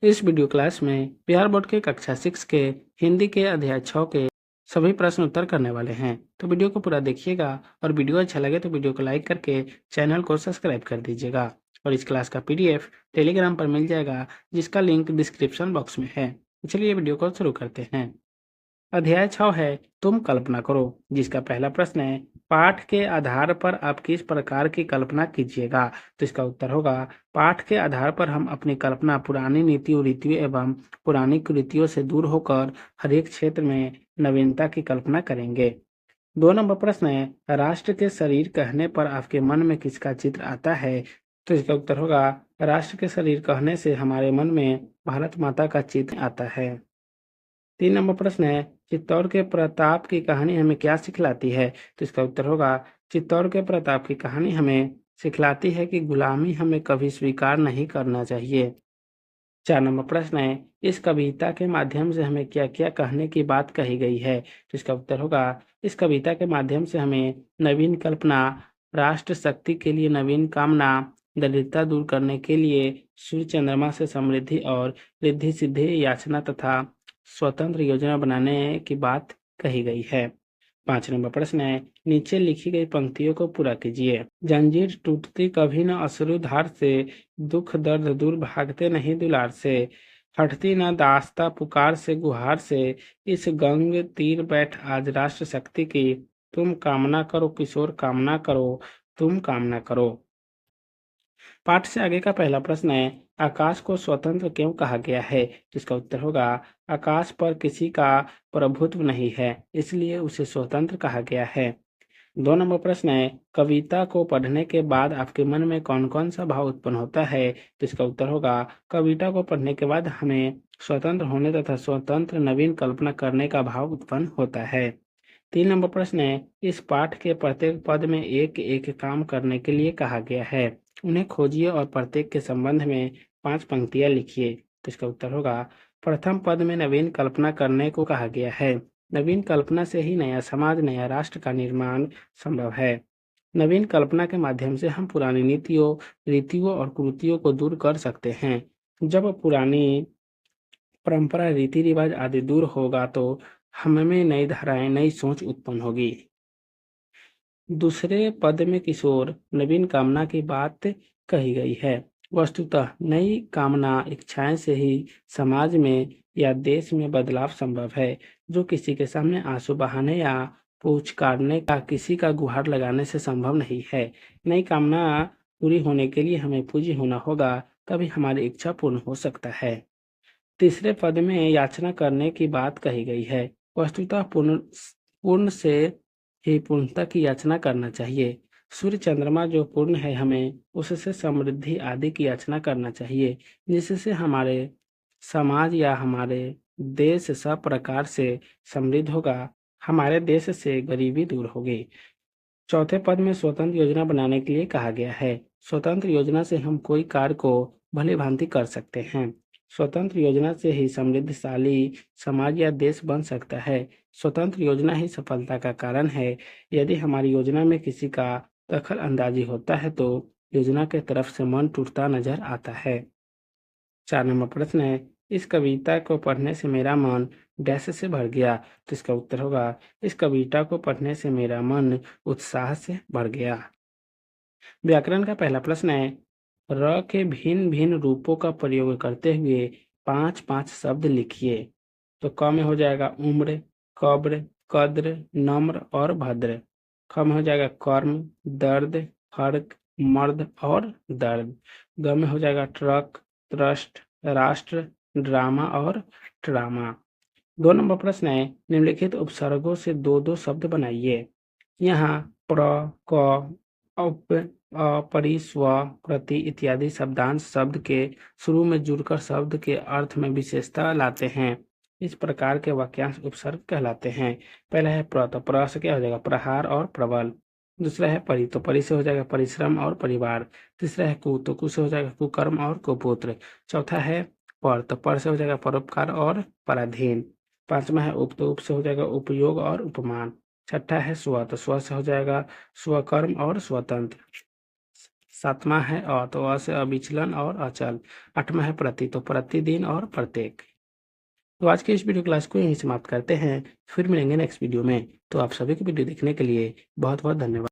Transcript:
इस video class में Bihar board के कक्षा 6 के हिंदी के अध्याय 6 के सभी प्रश्न उत्तर करने वाले हैं। तो वीडियो को पूरा देखिएगा और वीडियो अच्छा लगे तो वीडियो को लाइक करके चैनल को सब्सक्राइब कर दीजिएगा। और इस क्लास का पीडीएफ टेलीग्राम पर मिल जाएगा, जिसका लिंक डिस्क्रिप्शन बॉक्स में है। तो चलिए वीडियो को शुरू करते हैं। अध्याय 6 है तुम कल्पना करो, जिसका पहला प्रश्न है पाठ के आधार पर आप किस प्रकार की कल्पना कीजिएगा। तो इसका उत्तर होगा पाठ के आधार पर हम अपनी कल्पना पुरानी नीतियों रीतियों एवं पुरानी कुरीतियों से दूर होकर हर एक क्षेत्र में नवीनता की कल्पना करेंगे। 2 नंबर प्रश्न है राष्ट्र के शरीर कहने पर आपके मन में किसका चित्र आता है। तो इसका उत्तर होगा राष्ट्र के शरीर कहने से हमारे मन में भारत माता का चित्र आता है। 3 नंबर प्रश्न है चित्तौड़ के प्रताप की कहानी हमें क्या सिखलाती है। तो इसका उत्तर होगा चित्तौड़ के प्रताप की कहानी हमें सिखलाती है कि गुलामी हमें कभी स्वीकार नहीं करना चाहिए। 4 नंबर प्रश्न है इस कविता के माध्यम से हमें क्या क्या कहने की बात कही गई है। तो इसका उत्तर होगा इस कविता के माध्यम से हमें नवीन कल्पना, राष्ट्र शक्ति के लिए नवीन कामना, दरिद्रता दूर करने के लिए सूर्य चंद्रमा से समृद्धि और रिद्धि सिद्धि याचना तथा स्वतंत्र योजना बनाने की बात कही गई है। 5 नंबर प्रश्न है नीचे लिखी गई पंक्तियों को पूरा कीजिए। जंजीर टूटती कभी न अश्रुधार से, दुख दर्द दूर भागते नहीं दुलार से, हटती न दास्ता पुकार से गुहार से, इस गंग तीर बैठ आज राष्ट्र शक्ति की, तुम कामना करो किशोर कामना करो, तुम कामना करो। पाठ से आगे का पहला प्रश्न है आकाश को स्वतंत्र क्यों कहा गया है। जिसका उत्तर होगा आकाश पर किसी का प्रभुत्व नहीं है, इसलिए उसे स्वतंत्र कहा गया है। 2 नंबर प्रश्न है कविता को पढ़ने के बाद आपके मन में कौन कौन सा भाव उत्पन्न होता है। तो इसका उत्तर होगा कविता को पढ़ने के बाद हमें स्वतंत्र होने तथा स्वतंत्र नवीन कल्पना करने का भाव उत्पन्न होता है। 3 नंबर प्रश्न है इस पाठ के प्रत्येक पद में एक एक काम करने के लिए कहा गया है, उन्हें खोजिए और प्रत्येक के संबंध में 5 पंक्तियां लिखिए। तो इसका उत्तर होगा प्रथम पद में नवीन कल्पना करने को कहा गया है। नवीन कल्पना से ही नया समाज नया राष्ट्र का निर्माण संभव है। नवीन कल्पना के माध्यम से हम पुरानी नीतियों रीतियों और कुरीतियों को दूर कर सकते हैं। जब पुरानी परंपरा रीति रिवाज आदि दूर होगा तो हमें नई धाराएं नई सोच उत्पन्न होगी। दूसरे पद में किशोर नवीन कामना की बात कही गई है। वस्तुतः नई कामना इच्छाएं से ही समाज में या देश में बदलाव संभव है, जो किसी के सामने आंसू बहाने या पूछ काटने का किसी का गुहार लगाने से संभव नहीं है। नई कामना पूरी होने के लिए हमें पूजी होना होगा, तभी हमारी इच्छा पूर्ण हो सकता है। तीसरे पद में याचना करने की बात कही गई है। वस्तुतः पूर्ण से ही पूर्णता की याचना करना चाहिए। सूर्य चंद्रमा जो पूर्ण है, हमें उससे समृद्धि आदि की याचना करना चाहिए, जिससे हमारे समाज या हमारे देश सब प्रकार से समृद्ध होगा, हमारे देश से गरीबी दूर होगी। चौथे पद में स्वतंत्र योजना बनाने के लिए कहा गया है। स्वतंत्र योजना से हम कोई कार्य को भली भांति कर सकते हैं। स्वतंत्र योजना से ही समृद्धशाली समाज या देश बन सकता है। स्वतंत्र योजना ही सफलता का कारण है। यदि हमारी योजना में किसी का दखल अंदाजी होता है तो योजना के तरफ से मन टूटता नजर आता है। 4 नंबर प्रश्न है इस कविता को पढ़ने से मेरा मन डैश से भर गया। तो इसका उत्तर होगा इस कविता को पढ़ने से मेरा मन उत्साह से भर गया। व्याकरण का पहला प्रश्न है र के भिन्न भिन्न रूपों का प्रयोग करते हुए 5 शब्द लिखिए। तो क में हो जाएगा उम्र, कब्र, कद्र, नम्र और भद्र। ख में हो जाएगा कर्म, दर्द, फर्क, मर्द और दर्द। ग में हो जाएगा ट्रक, त्रस्ट, राष्ट्र, ड्रामा और ट्रामा। 2 नंबर प्रश्न है निम्नलिखित उपसर्गों से दो शब्द बनाइए। यहाँ प्र, क, अप, परि, स्व, प्रति इत्यादि शब्दांश शब्द के शुरू में जुड़कर शब्द के अर्थ में विशेषता लाते हैं। इस प्रकार के वाक्यांश उपसर्ग कहलाते हैं। पहला है प्र, तो प्र से क्या हो जाएगा प्रहार और प्रबल। दूसरा है परि, तो परि से हो जाएगा परिश्रम और परिवार। तीसरा है कु, तो कु से हो जाएगा कुकर्म और कुपुत्र। चौथा है पर, तो पर से हो जाएगा परोपकार और पराधीन। पांचवा है उप, तो उप से हो जाएगा उपयोग और उपमान। छठा है स्व, तो स्व से हो जाएगा स्वकर्म और स्वतंत्र। सातवां है अ, तो अ से अविचलन और अचल। आठवां है प्रति, तो प्रतिदिन और प्रत्येक। तो आज की इस वीडियो क्लास को यहीं समाप्त करते हैं, फिर मिलेंगे नेक्स्ट वीडियो में। तो आप सभी को वीडियो देखने के लिए बहुत बहुत धन्यवाद।